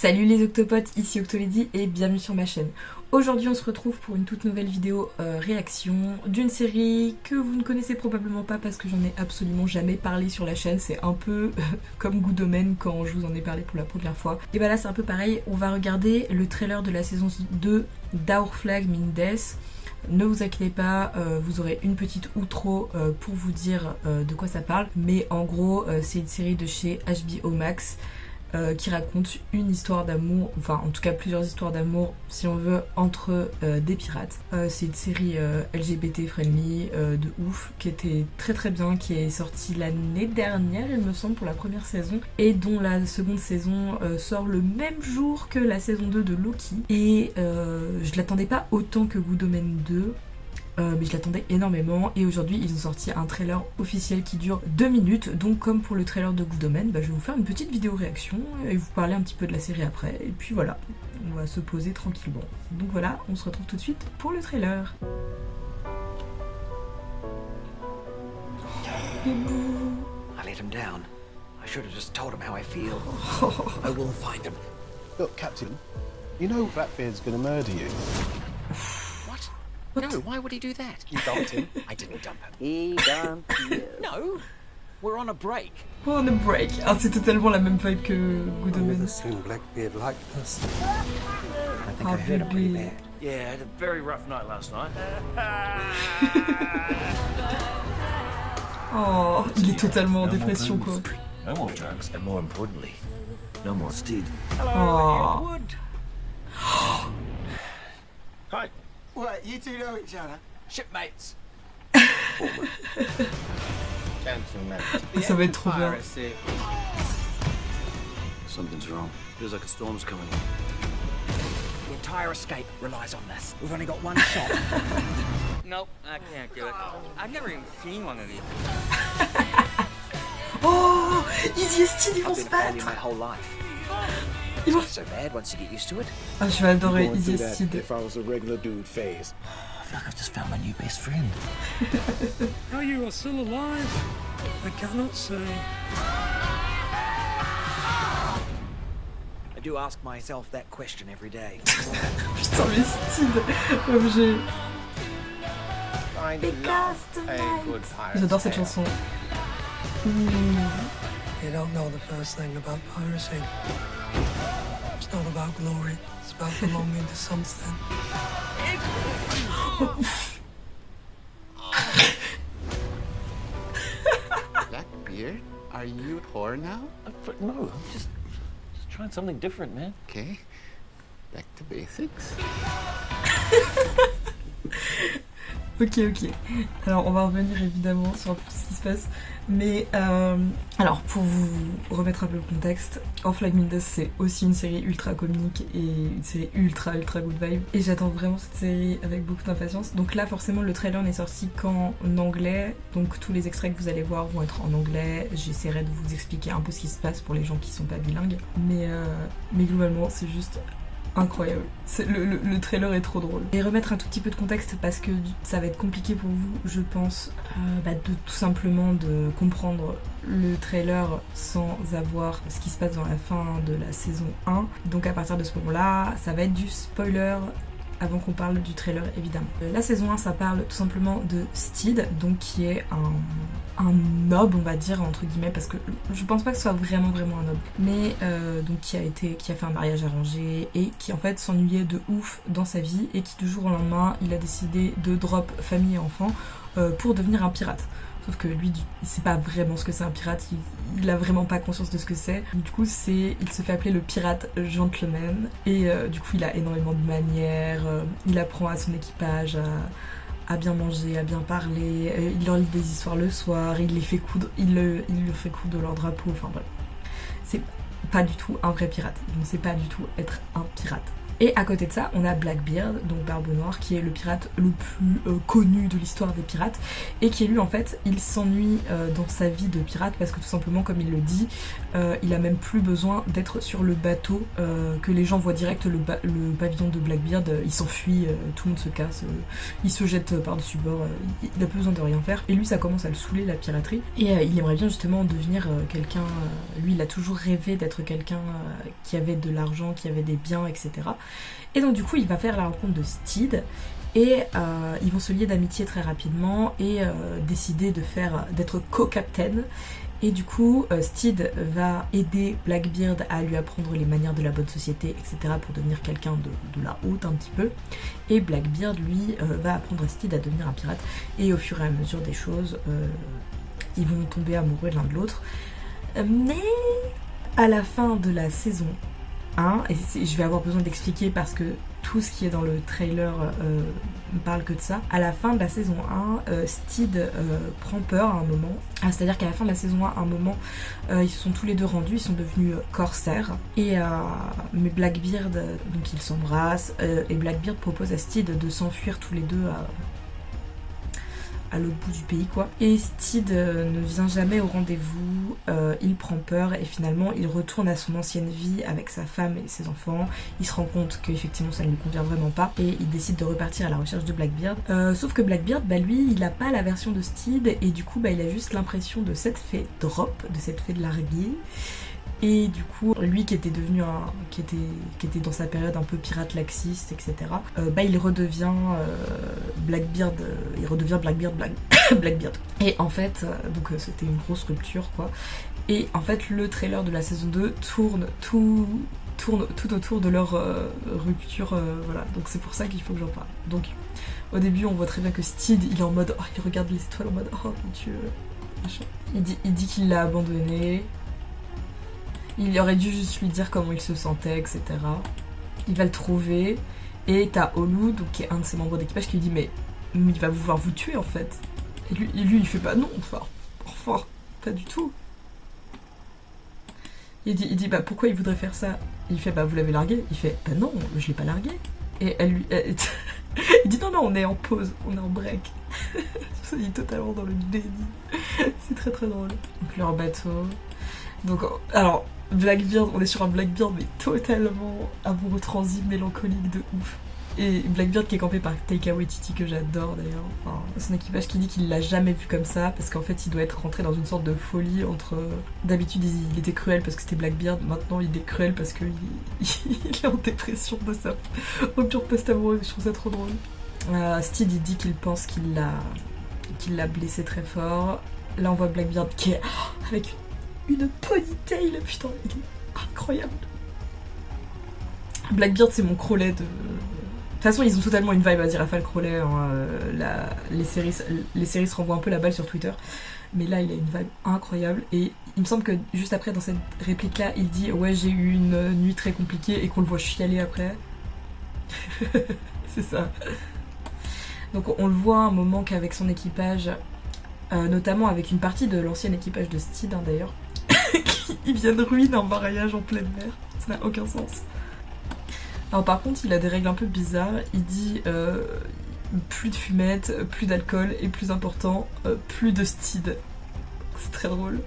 Salut les octopotes, ici Octolady et bienvenue sur ma chaîne. Aujourd'hui on se retrouve pour une toute nouvelle vidéo réaction d'une série que vous ne connaissez probablement pas parce que j'en ai absolument jamais parlé sur la chaîne. C'est un peu comme Good Omens quand je vous en ai parlé pour la première fois. Et bah là c'est un peu pareil, on va regarder le trailer de la saison 2 d'Our Flag Means Death. Ne vous inquiétez pas, vous aurez une petite outro pour vous dire de quoi ça parle. Mais en gros c'est une série de chez HBO Max. Qui raconte une histoire d'amour, enfin en tout cas plusieurs histoires d'amour si on veut, entre des pirates. C'est une série LGBT friendly de ouf, qui était très très bien, qui est sortie l'année dernière il me semble pour la première saison, et dont la seconde saison sort le même jour que la saison 2 de Loki. Et je l'attendais pas autant que Good Omens 2. Mais je l'attendais énormément et aujourd'hui ils ont sorti un trailer officiel qui dure 2 minutes, donc comme pour le trailer de Good Omens, je vais vous faire une petite vidéo réaction et vous parler un petit peu de la série après, et puis voilà, on va se poser tranquillement. Donc voilà, on se retrouve tout de suite pour le trailer. I let him down. I should have just told him how I feel. I will find him. Look, Captain, you know Blackbeard's gonna murder you. What? No, why would he do that? You dumped him. I didn't dump him. He dumped you. No, we're on a break. We're on a break. Ah, c'est totalement la même vibe que Good I've never Omens. seen Blackbeard like this. I think Oh, I hurt him pretty baby. bad. Yeah, I had a very rough night last night. Oh, il est totalement en dépression quoi. No more drugs, and more importantly, no more Steed. Oh. Edward. Hi. What, you two know each other? Shipmates. Gentlemen. Ça va être trop bien. Something's wrong. Feels like a storm's coming. The entire escape relies on this. We've only got one shot. Nope, I can't do it. I've never even seen one of these. Oh, Izzy et Steed ils vont I've se been a failure battre. my whole life. Ils vont... Not so bad once you get used to it. Ah, je vais adorer Going Izzy through et that Steed. if I was a regular dude phase. I feel like I've just found my new best friend. How you are still alive, I cannot say. I do ask myself that question every day. Putain mais Steed, objet. I love a good pirate. J'adore cette chanson. You don't know the first thing about piracy. It's not about glory. It's about belonging to something. Blackbeard, are you a whore now? No, I'm just trying something different, man. Okay, back to basics. Ok. Alors on va revenir évidemment sur un peu ce qui se passe. Mais alors pour vous remettre un peu le contexte, Our Flag Means Death c'est aussi une série ultra comique et une série ultra good vibe. Et j'attends vraiment cette série avec beaucoup d'impatience. Donc là forcément le trailer n'est sorti qu'en anglais. Donc tous les extraits que vous allez voir vont être en anglais. J'essaierai de vous expliquer un peu ce qui se passe pour les gens qui sont pas bilingues. Mais globalement c'est juste incroyable. Le trailer est trop drôle. Et remettre un tout petit peu de contexte parce que ça va être compliqué pour vous, je pense, de tout simplement de comprendre le trailer sans avoir ce qui se passe dans la fin de la saison 1. Donc à partir de ce moment-là, ça va être du spoiler avant qu'on parle du trailer évidemment. La saison 1 ça parle tout simplement de Steed, donc qui est un noble on va dire entre guillemets, parce que je pense pas que ce soit vraiment un noble, mais donc qui a fait un mariage arrangé et qui en fait s'ennuyait de ouf dans sa vie et qui du jour au lendemain il a décidé de drop famille et enfants pour devenir un pirate. Sauf que lui, il sait pas vraiment ce que c'est un pirate, il a vraiment pas conscience de ce que c'est. Du coup, il se fait appeler le pirate gentleman. Et du coup, il a énormément de manières, il apprend à son équipage à bien manger, à bien parler, il leur lit des histoires le soir, il leur fait coudre de leur drapeau, enfin bref. C'est pas du tout un vrai pirate, il ne sait pas du tout être un pirate. Et à côté de ça, on a Blackbeard, donc Barbe Noire, qui est le pirate le plus connu de l'histoire des pirates, et qui lui en fait, il s'ennuie dans sa vie de pirate parce que tout simplement, comme il le dit, il a même plus besoin d'être sur le bateau, que les gens voient direct le pavillon de Blackbeard, il s'enfuit, tout le monde se casse, il se jette par-dessus bord, il n'a plus besoin de rien faire, et lui ça commence à le saouler la piraterie, et il aimerait bien justement devenir quelqu'un, lui il a toujours rêvé d'être quelqu'un qui avait de l'argent, qui avait des biens, etc. Et donc du coup il va faire la rencontre de Steed, et ils vont se lier d'amitié très rapidement et décider d'être co-captain. Et du coup, Steed va aider Blackbeard à lui apprendre les manières de la bonne société, etc. pour devenir quelqu'un de la haute un petit peu. Et Blackbeard, lui, va apprendre à Steed à devenir un pirate. Et au fur et à mesure des choses, ils vont tomber amoureux l'un de l'autre. Mais à la fin de la saison 1, et je vais avoir besoin d'expliquer parce que tout ce qui est dans le trailer ne parle que de ça. À la fin de la saison 1, Steed prend peur à un moment. C'est-à-dire qu'à la fin de la saison 1, à un moment, ils se sont tous les deux rendus, ils sont devenus corsaires. Et mais Blackbeard, donc ils s'embrassent, et Blackbeard propose à Steed de s'enfuir tous les deux à l'autre bout du pays quoi. Et Steed ne vient jamais au rendez-vous, il prend peur et finalement il retourne à son ancienne vie avec sa femme et ses enfants. Il se rend compte qu'effectivement ça ne lui convient vraiment pas et il décide de repartir à la recherche de Blackbeard. Sauf que Blackbeard, lui, il a pas la version de Steed et du coup il a juste l'impression de s'être fait drop, de s'être fait larguer. Et du coup, lui qui était devenu qui était dans sa période un peu pirate laxiste, etc. Il redevient Blackbeard, Blackbeard. Et en fait, donc c'était une grosse rupture quoi. Et en fait, le trailer de la saison 2 tourne tout autour de leur rupture, voilà. Donc c'est pour ça qu'il faut que j'en parle. Donc au début, on voit très bien que Steed, il est en mode, il regarde les étoiles en mode, oh mon dieu, machin. Il dit qu'il l'a abandonné. Il aurait dû juste lui dire comment il se sentait, etc. Il va le trouver. Et t'as Olu, donc, qui est un de ses membres d'équipage, qui lui dit mais il va vouloir vous tuer en fait. Et lui il fait pas non, enfin, pas du tout. Il dit bah pourquoi il voudrait faire ça? Il fait bah vous l'avez largué. Il fait bah non, je l'ai pas largué. Et il dit non, on est en pause, on est en break. Il est totalement dans le déni. C'est très très drôle. Donc leur bateau. Donc alors Blackbeard, on est sur un Blackbeard mais totalement amoureux transi, mélancolique de ouf. Et Blackbeard qui est campé par Taika Waititi que j'adore d'ailleurs. Enfin, son équipage qui dit qu'il l'a jamais vu comme ça parce qu'en fait il doit être rentré dans une sorte de folie entre... D'habitude il était cruel parce que c'était Blackbeard, maintenant il est cruel parce qu'il est en dépression de sa rupture post-amoureuse. Je trouve ça trop drôle. Steed il dit qu'il pense qu'il l'a blessé très fort. Là on voit Blackbeard qui est avec une ponytail, putain, il est incroyable. Blackbeard c'est mon Crowley de... De toute façon ils ont totalement une vibe à Raphaël Crowley, hein. Les séries se renvoient un peu la balle sur Twitter, mais là il a une vibe incroyable et il me semble que juste après dans cette réplique là il dit ouais j'ai eu une nuit très compliquée et qu'on le voit chialer après. C'est ça. Donc on le voit un moment qu'avec son équipage, notamment avec une partie de l'ancien équipage de Steed hein, d'ailleurs, ils viennent ruiner un mariage en pleine mer, ça n'a aucun sens. Alors par contre il a des règles un peu bizarres, il dit plus de fumette, plus d'alcool et plus important, plus de Steed. C'est très drôle.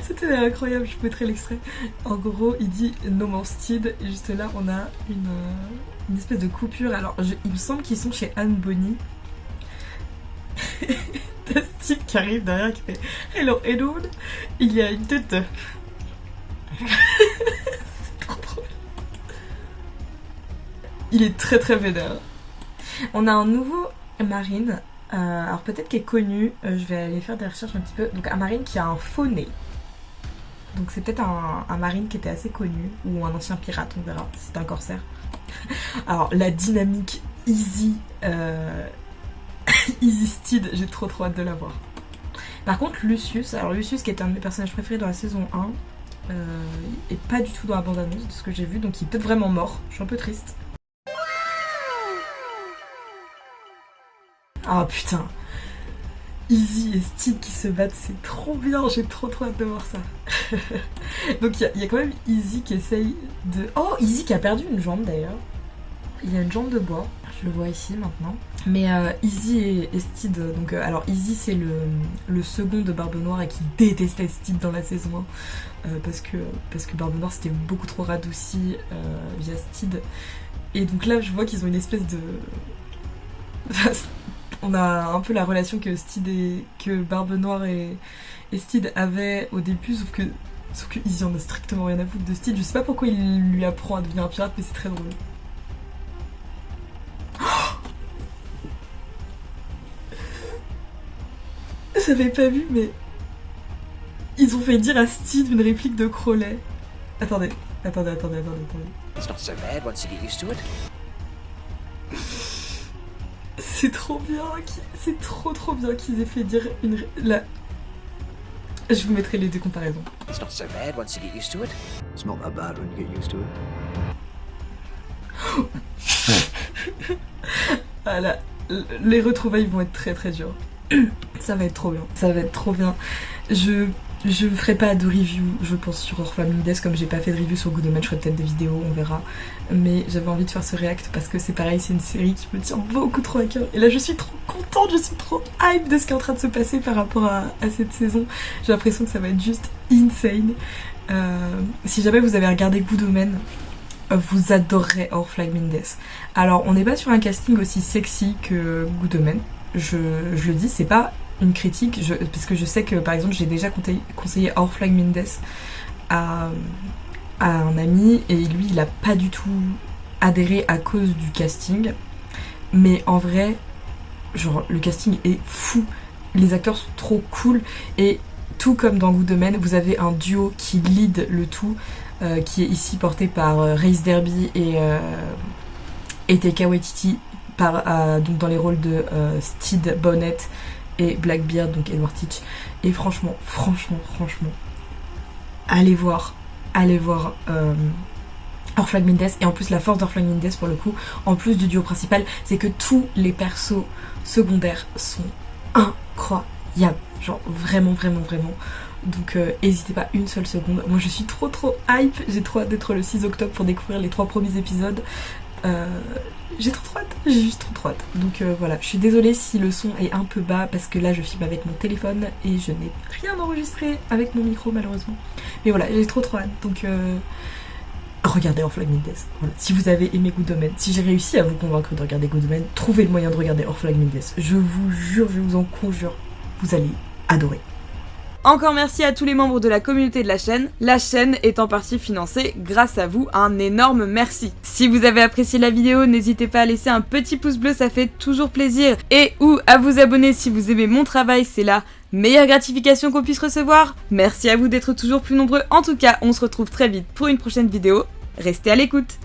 C'était incroyable, je vous mettrai l'extrait. En gros il dit no more Steed et juste là on a une espèce de coupure. Alors il me semble qu'ils sont chez Anne Bonny. T'as Steed qui arrive derrière qui fait hello Edward, il y a une tête. C'est trop drôle. Il est très très vénère. On a un nouveau marine, alors peut-être qu'il est connu, je vais aller faire des recherches un petit peu. Donc un marine qui a un faux nez. Donc c'est peut-être un marine qui était assez connu, ou un ancien pirate, on verra, c'est un corsaire. Alors la dynamique Easy Steed, j'ai trop hâte de la voir. Par contre Lucius, alors Lucius qui est un de mes personnages préférés dans la saison 1, est pas du tout dans la bande-annonce de ce que j'ai vu, donc il est peut-être vraiment mort, je suis un peu triste. Ah putain, Izzy et Steed qui se battent, c'est trop bien, j'ai trop hâte de voir ça. Donc il y a quand même Izzy qui essaye de... Oh, Izzy qui a perdu une jambe d'ailleurs. Il y a une jambe de bois, je le vois ici maintenant. Mais Izzy et Steed, donc alors Izzy c'est le second de Barbe Noire et qui détestait Steed dans la saison 1 parce que Barbe Noire c'était beaucoup trop radouci via Steed. Et donc là je vois qu'ils ont une espèce de... On a un peu la relation que Barbe Noire et Steed avaient au début, sauf que Izzy en a strictement rien à foutre de Steed. Je sais pas pourquoi il lui apprend à devenir un pirate, mais c'est très drôle. J'avais pas vu, mais ils ont fait dire à Steed une réplique de Crowley. Attendez. It's not so bad once you get used to it. C'est trop bien, c'est trop bien qu'ils aient fait dire une... Je vous mettrai les deux comparaisons. It's not so bad once you get used to it. It's not that bad when you get used to it. Voilà, les retrouvailles vont être très dures. Ça va être trop bien, ça va être trop bien. Je ferai pas de review, je pense, sur Orphan Death, comme j'ai pas fait de review sur Good Omens, je ferai peut-être des vidéos, on verra. Mais j'avais envie de faire ce react parce que c'est pareil, c'est une série qui me tient beaucoup trop à cœur. Et là je suis trop contente, je suis trop hype de ce qui est en train de se passer par rapport à cette saison. J'ai l'impression que ça va être juste insane. Si jamais vous avez regardé Good Omens, vous adorerez Our Flag Means Death. Alors on n'est pas sur un casting aussi sexy que Good Omens, je le dis, c'est pas une critique, parce que je sais que par exemple j'ai déjà conseillé Our Flag Means Death à un ami et lui il a pas du tout adhéré à cause du casting, mais en vrai genre le casting est fou, les acteurs sont trop cool et tout comme dans Good Omens vous avez un duo qui lead le tout qui est ici porté par Rhys Darby et Taika Waititi donc dans les rôles de Steed Bonnet et Blackbeard, donc Edward Teach. Et franchement, allez voir Our Flag Means Death. Et en plus la force d'Our Flag Means Death pour le coup, en plus du duo principal, c'est que tous les persos secondaires sont incroyables. Genre vraiment. Donc n'hésitez pas une seule seconde. Moi je suis trop hype, j'ai trop hâte d'être le 6 octobre pour découvrir les 3 premiers épisodes. J'ai trop hâte, j'ai juste trop hâte. Donc voilà, je suis désolée si le son est un peu bas parce que là je filme avec mon téléphone et je n'ai rien enregistré avec mon micro malheureusement. Mais voilà, j'ai trop hâte. Donc regardez Our Flag Means Death. Voilà. Si vous avez aimé Good Omens, si j'ai réussi à vous convaincre de regarder Good Omens, trouvez le moyen de regarder Our Flag Means Death. Je vous jure, je vous en conjure, vous allez adorer. Encore merci à tous les membres de la communauté de la chaîne est en partie financée grâce à vous, un énorme merci. Si vous avez apprécié la vidéo, n'hésitez pas à laisser un petit pouce bleu, ça fait toujours plaisir, et ou à vous abonner si vous aimez mon travail, c'est la meilleure gratification qu'on puisse recevoir. Merci à vous d'être toujours plus nombreux, en tout cas on se retrouve très vite pour une prochaine vidéo, restez à l'écoute.